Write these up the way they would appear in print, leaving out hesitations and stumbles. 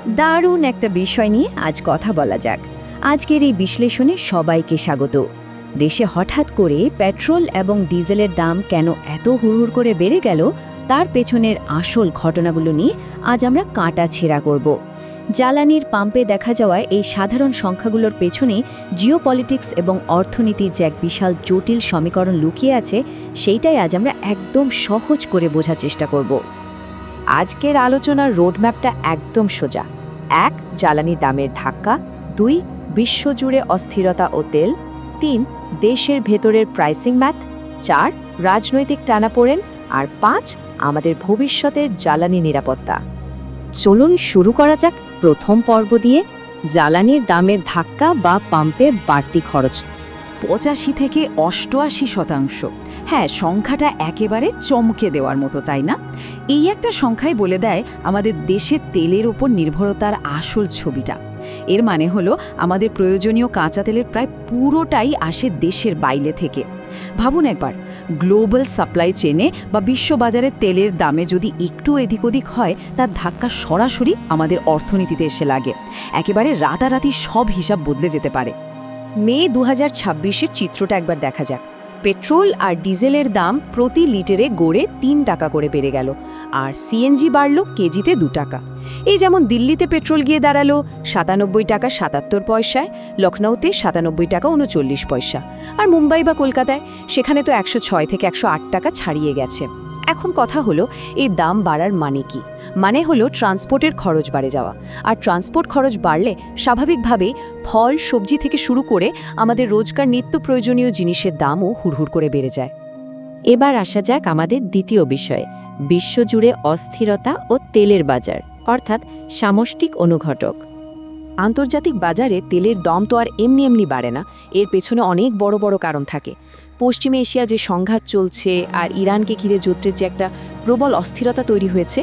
দারুণ একটা বিষয় নিয়ে আজ কথা বলা যাক। আজকের এই বিশ্লেষণে সবাইকে স্বাগত। দেশে হঠাৎ করে পেট্রোল এবং ডিজেলের দাম কেন এত হুড়হুড় করে বেড়ে গেল তার পেছনের আসল ঘটনাগুলো নিয়ে আজ আমরা কাঁটা ছেঁড়া করব। জ্বালানির পাম্পে দেখা যাওয়ায় এই সাধারণ সংখ্যাগুলোর পেছনে জিওপলিটিক্স এবং অর্থনীতির যে এক বিশাল জটিল সমীকরণ লুকিয়ে আছে, সেইটাই আজ আমরা একদম সহজ করে বোঝার চেষ্টা করব। আজকের আলোচনার রোডম্যাপটা একদম সোজা। ১. জ্বালানি দামের ধাক্কা। ২. বিশ্বজুড়ে অস্থিরতা ও তেল। ৩. দেশের ভেতরের প্রাইসিং ম্যাথ। ৪. রাজনৈতিক টানাপোড়েন। আর ৫. আমাদের ভবিষ্যতের জ্বালানি নিরাপত্তা। চলুন শুরু করা যাক প্রথম পর্ব দিয়ে, জ্বালানির দামের ধাক্কা বা পাম্পে বাড়তি খরচ। ৮৫ থেকে ৮৮%। হ্যাঁ, সংখ্যাটা একেবারে চমকে দেওয়ার মতো, তাই না? এই একটা সংখ্যাই বলে দেয় আমাদের দেশের তেলের ওপর নির্ভরতার আসল ছবিটা। এর মানে হলো আমাদের প্রয়োজনীয় কাঁচা তেলের প্রায় পুরোটাই আসে দেশের বাইরে থেকে। ভাবুন একবার, গ্লোবাল সাপ্লাই চেনে বা বিশ্ববাজারে তেলের দামে যদি একটু এদিক ওদিক হয়, তার ধাক্কা সরাসরি আমাদের অর্থনীতিতে এসে লাগে। একেবারে রাতারাতি সব হিসাব বদলে যেতে পারে। মে ২০২৬-এর চিত্রটা একবার দেখা যাক। পেট্রোল আর ডিজেলের দাম প্রতি লিটারে গড়ে ৩ টাকা করে বেড়ে গেল, আর সিএনজি বাড়ল কেজিতে ২ টাকা। এই যেমন দিল্লিতে পেট্রোল গিয়ে দাঁড়ালো ৯৭ টাকা ৭৭ পয়সায়, লখনৌতে ৯৭ টাকা ৩৯ পয়সা, আর মুম্বাই বা কলকাতায় সেখানে তো ১০৬ থেকে ১০৮ টাকা ছাড়িয়ে গেছে। এখন কথা হলো, এই দাম বাড়ার মানে কি? মানে হলো ট্রান্সপোর্টের খরচ বাড়ে যাওয়া। আর ট্রান্সপোর্ট খরচ বাড়লে স্বাভাবিকভাবেই ফল সবজি থেকে শুরু করে আমাদের রোজকার নিত্য প্রয়োজনীয় জিনিসের দামও হুড়হুড় করে বেড়ে যায়। এবার আসা যাক আমাদের দ্বিতীয় বিষয়ে, বিশ্বজুড়ে অস্থিরতা ও তেলের বাজার, অর্থাৎ সামষ্টিক অনুঘটক। আন্তর্জাতিক বাজারে তেলের দাম তো আর এমনি এমনি বাড়ে না, এর পেছনে অনেক বড় বড় কারণ থাকে। পশ্চিমে এশিয়া যে সংঘাত চলছে আর ইরানকে ঘিরে যুদ্ধের যে একটা প্রবল অস্থিরতা তৈরি হয়েছে,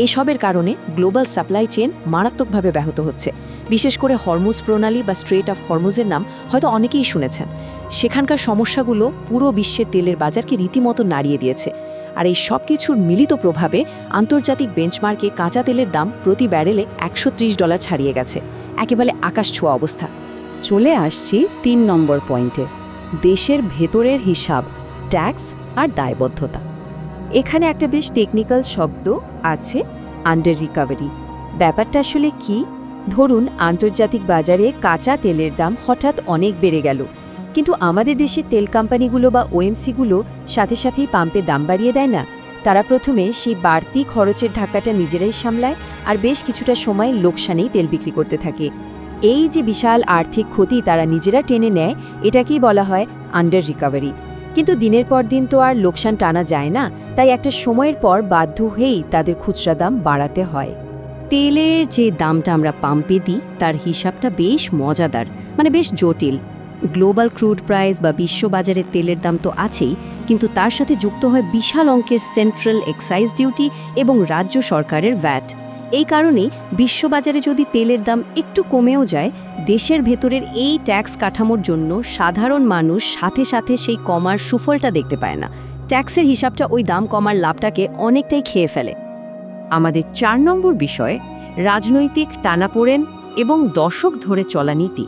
এসবের কারণে গ্লোবাল সাপ্লাই চেন মারাত্মকভাবে ব্যাহত হচ্ছে। বিশেষ করে হরমুজ প্রণালী বা স্ট্রেট অফ হরমুজের নাম হয়তো অনেকেই শুনেছেন। সেখানকার সমস্যাগুলো পুরো বিশ্বের তেলের বাজারকে রীতিমতো নাড়িয়ে দিয়েছে। আর এই সব কিছুর মিলিত প্রভাবে আন্তর্জাতিক বেঞ্চমার্কে কাঁচা তেলের দাম প্রতি ব্যারেলে $১৩০ ছাড়িয়ে গেছে। একেবারে আকাশ ছোঁয়া অবস্থা। চলে আসছি ৩ নম্বর পয়েন্টে, দেশের ভেতরের হিসাব, ট্যাক্স আর দায়বদ্ধতা। এখানে একটা বেশ টেকনিক্যাল শব্দ আছে, আন্ডার রিকভারি। ব্যাপারটা আসলে কি? ধরুন, আন্তর্জাতিক বাজারে কাঁচা তেলের দাম হঠাৎ অনেক বেড়ে গেল, কিন্তু আমাদের দেশের তেল কোম্পানিগুলো বা ওএমসিগুলো সাথে সাথেই পাম্পে দাম বাড়িয়ে দেয় না। তারা প্রথমে সেই বাড়তি খরচের ধাক্কাটা নিজেরাই সামলায়, আর বেশ কিছুটা সময় লোকসানেই তেল বিক্রি করতে থাকে। এই যে বিশাল আর্থিক ক্ষতি তারা নিজেরা টেনে নেয়, এটাকেই বলা হয় আন্ডার রিকভারি। কিন্তু দিনের পর দিন তো আর লোকসান টানা যায় না, তাই একটা সময়ের পর বাধ্য হয়েই তাদের খুচরা দাম বাড়াতে হয়। তেলের যে দামটা আমরা পাম্পে দিই তার হিসাবটা বেশ মজাদার, মানে বেশ জটিল। গ্লোবাল ক্রুড প্রাইস বা বিশ্ববাজারের তেলের দাম তো আছেই, কিন্তু তার সাথে যুক্ত হয় বিশাল অঙ্কের সেন্ট্রাল এক্সাইজ ডিউটি এবং রাজ্য সরকারের ভ্যাট। এই কারণেই বিশ্ববাজারে যদি তেলের দাম একটু কমেও যায়, দেশের ভেতরের এই ট্যাক্স কাঠামোর জন্য সাধারণ মানুষ সাথে সাথে সেই কমার সুফলটা দেখতে পায় না। ট্যাক্সের হিসাবটা ওই দাম কমার লাভটাকে অনেকটাই খেয়ে ফেলে। আমাদের ৪ নম্বর বিষয়, রাজনৈতিক টানাপোড়েন এবং দশক ধরে চলা নীতি।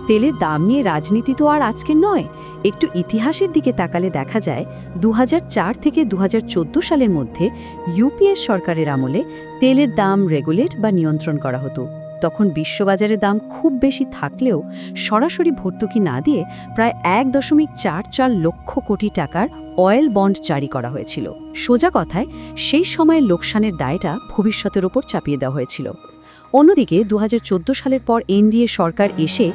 তেলের দাম নিয়ে রাজনীতি তো আর আজকের নয়। একটু ইতিহাসের দিকে তাকালে দেখা যায় ২০০৪ থেকে ২০১৪ সালের মধ্যে ইউপিএ সরকারের আমলে তেলের দাম রেগুলেট বা নিয়ন্ত্রণ করা হতো। তখন বিশ্ববাজারে দাম খুব বেশি থাকলেও সরাসরি ভর্তুকি না দিয়ে প্রায় ১.৪৪ লক্ষ কোটি টাকার অয়েল বন্ড জারি করা হয়েছিল। সোজা কথায়, সেই সময়ের লোকসানের দায়টা ভবিষ্যতের ওপর চাপিয়ে দেওয়া হয়েছিল। অন্যদিকে ২০১৪ সালের পর এনডিএ সরকার এসে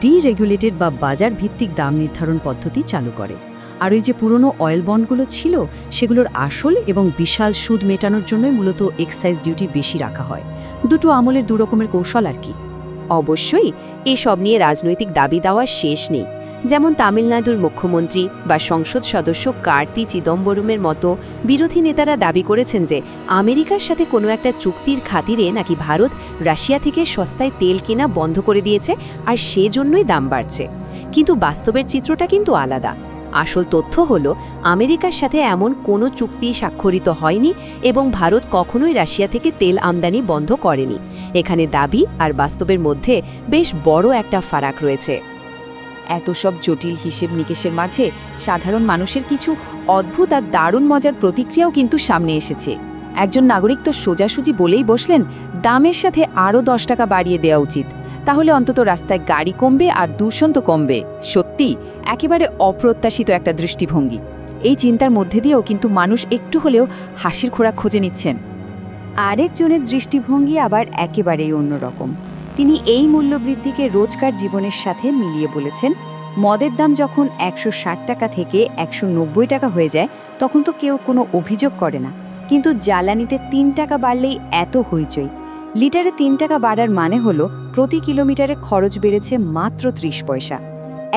ডিরেগুলেটেড বা বাজার ভিত্তিক দাম নির্ধারণ পদ্ধতি চালু করে। আর ওই যে পুরনো অয়েল বন্ডগুলো ছিল, সেগুলোর আসল এবং বিশাল সুদ মেটানোর জন্যই মূলত এক্সাইজ ডিউটি বেশি রাখা হয়। দুটো আমলের দুরকমের কৌশল আর কি। অবশ্যই এসব নিয়ে রাজনৈতিক দাবি দেওয়ার শেষ নেই। যেমন তামিলনাড়ুর মুখ্যমন্ত্রী বা সংসদ সদস্য কার্তি চিদম্বরমের মতো বিরোধী নেতারা দাবি করেছেন যে আমেরিকার সাথে কোনো একটা চুক্তির খাতিরে নাকি ভারত রাশিয়া থেকে সস্তায় তেল কেনা বন্ধ করে দিয়েছে, আর সেজন্যই দাম বাড়ছে। কিন্তু বাস্তবের চিত্রটা কিন্তু আলাদা। আসল তথ্য হলো, আমেরিকার সাথে এমন কোনো চুক্তি স্বাক্ষরিত হয়নি এবং ভারত কখনোই রাশিয়া থেকে তেল আমদানি বন্ধ করেনি। এখানে দাবি আর বাস্তবের মধ্যে বেশ বড় একটা ফারাক রয়েছে। এত সব জটিল হিসেব নিকেশের মাঝে সাধারণ মানুষের কিছু অদ্ভুত আর দারুণ মজার প্রতিক্রিয়াও কিন্তু সামনে এসেছে। একজন নাগরিক তো সোজাসুজি বলেই বসলেন, দামের সাথে আরও 10 টাকা বাড়িয়ে দেওয়া উচিত, তাহলে অন্তত রাস্তায় গাড়ি কমবে আর দূষণ তো কমবে। সত্যি একেবারে অপ্রত্যাশিত একটা দৃষ্টিভঙ্গি। এই চিন্তার মধ্যে দিয়েও কিন্তু মানুষ একটু হলেও হাসির খোরাক খুঁজে নিচ্ছেন। আরেকজনের দৃষ্টিভঙ্গি আবার একেবারেই অন্যরকম। তিনি এই মূল্যবৃদ্ধিকে রোজকার জীবনের সাথে মিলিয়ে বলেছেন, মদের দাম যখন 160 টাকা থেকে 190 টাকা হয়ে যায় তখন তো কেউ কোনো অভিযোগ করে না, কিন্তু জ্বালানিতে 3 টাকা বাড়লেই এত হইচই। লিটারে 3 টাকা বাড়ার মানে হলো প্রতি কিলোমিটারে খরচ বেড়েছে মাত্র 30 পয়সা।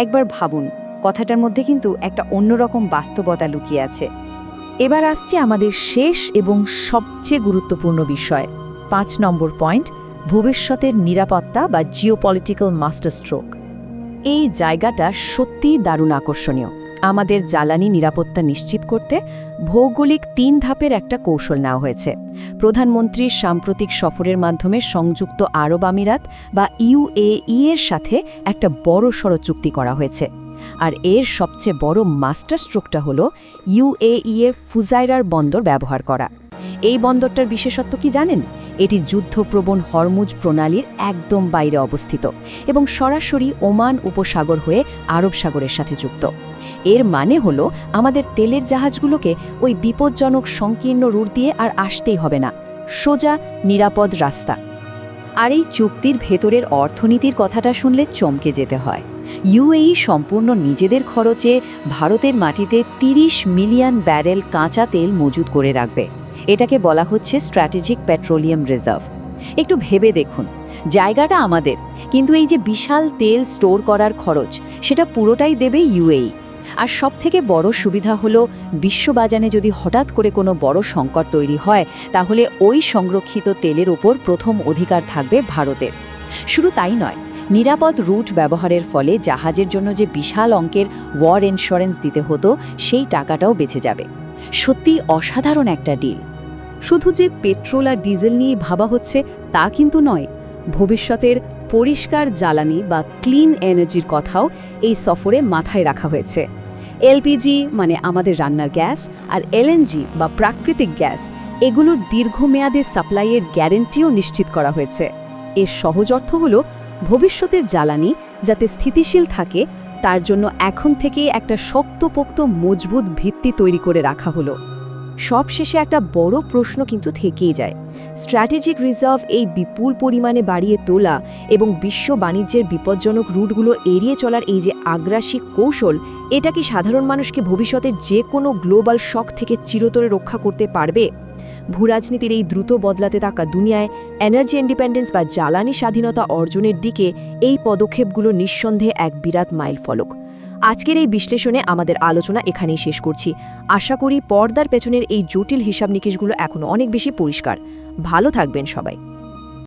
একবার ভাবুন, কথাটার মধ্যে কিন্তু একটা অন্যরকম বাস্তবতা লুকিয়ে আছে। এবার আসছে আমাদের শেষ এবং সবচেয়ে গুরুত্বপূর্ণ বিষয়, 5 নম্বর পয়েন্ট, ভবিষ্যতের নিরাপত্তা বা জিওপলিটিক্যাল মাস্টার স্ট্রোক। এই জায়গাটা সত্যিই দারুণ আকর্ষণীয়। আমাদের জ্বালানি নিরাপত্তা নিশ্চিত করতে ভৌগোলিক 3 ধাপের একটা কৌশল নেওয়া হয়েছে। প্রধানমন্ত্রীর সাম্প্রতিক সফরের মাধ্যমে সংযুক্ত আরব আমিরাত বা ইউএই এর সাথে একটা বড়সড় চুক্তি করা হয়েছে। আর এর সবচেয়ে বড় মাস্টার স্ট্রোকটা হলো ইউএই এর ফুজাইরার বন্দর ব্যবহার করা। এই বন্দরটার বিশেষত্ব কি জানেন? এটি যুদ্ধপ্রবণ হরমুজ প্রণালীর একদম বাইরে অবস্থিত এবং সরাসরি ওমান উপসাগর হয়ে আরব সাগরের সাথে যুক্ত। এর মানে হলো আমাদের তেলের জাহাজগুলোকে ওই বিপজ্জনক সংকীর্ণ রুট দিয়ে আর আসতেই হবে না, সোজা নিরাপদ রাস্তা। আর এই চুক্তির ভেতরের অর্থনীতির কথাটা শুনলে চমকে যেতে হয়। ইউএই সম্পূর্ণ নিজেদের খরচে ভারতের মাটিতে 30 মিলিয়ন ব্যারেল কাঁচা তেল মজুত করে রাখবে। এটাকে বলা হচ্ছে স্ট্র্যাটেজিক পেট্রোলিয়াম রিজার্ভ। একটু ভেবে দেখুন, জায়গাটা আমাদের, কিন্তু এই যে বিশাল তেল স্টোর করার খরচ, সেটা পুরোটাই দেবে ইউএই। আর সবথেকে বড় সুবিধা হলো বিশ্ববাজারে যদি হঠাৎ করে কোনো বড় সংকট তৈরি হয়, তাহলে ওই সংরক্ষিত তেলের ওপর প্রথম অধিকার থাকবে ভারতের। শুধু তাই নয়, নিরাপদ রুট ব্যবহারের ফলে জাহাজের জন্য যে বিশাল অঙ্কের ওয়ার ইন্স্যুরেন্স দিতে হতো, সেই টাকাটাও বেঁচে যাবে। সত্যি অসাধারণ একটা ডিল। শুধু যে পেট্রোল আর ডিজেল নিয়ে ভাবা হচ্ছে তা কিন্তু নয়, ভবিষ্যতের পরিষ্কার জ্বালানি বা ক্লিন এনার্জির কথাও এই সফরে মাথায় রাখা হয়েছে। এলপিজি মানে আমাদের রান্নার গ্যাস, আর এলএনজি বা প্রাকৃতিক গ্যাস, এগুলোর দীর্ঘমেয়াদে সাপ্লাইয়ের গ্যারেন্টিও নিশ্চিত করা হয়েছে। এর সহজ অর্থ হলো ভবিষ্যতের জ্বালানি যাতে স্থিতিশীল থাকে, তার জন্য এখন থেকেই একটা শক্তপোক্ত মজবুত ভিত্তি তৈরি করে রাখা হলো। সবশেষে একটা বড় প্রশ্ন কিন্তু থেকেই যায়, স্ট্র্যাটেজিক রিজার্ভ এই বিপুল পরিমাণে বাড়িয়ে তোলা এবং বিশ্ব বাণিজ্যের বিপজ্জনক রুটগুলো এড়িয়ে চলার এই যে আগ্রাসী কৌশল, এটা কি সাধারণ মানুষকে ভবিষ্যতের যে কোনো গ্লোবাল শক থেকে চিরতরে রক্ষা করতে পারবে? ভূরাজনীতির এই দ্রুত বদলাতে থাকা দুনিয়ায় এনার্জি ইন্ডিপেন্ডেন্স বা জ্বালানি স্বাধীনতা অর্জনের দিকে এই পদক্ষেপগুলো নিঃসন্দেহে এক বিরাট মাইলফলক। আজকের এই বিশ্লেষণে আমাদের আলোচনা এখানেই শেষ করছি। আশা করি পর্দার পেছনের এই জটিল হিসাব নিকেশগুলো এখনো অনেক বেশি পরিষ্কার। ভালো থাকবেন সবাই।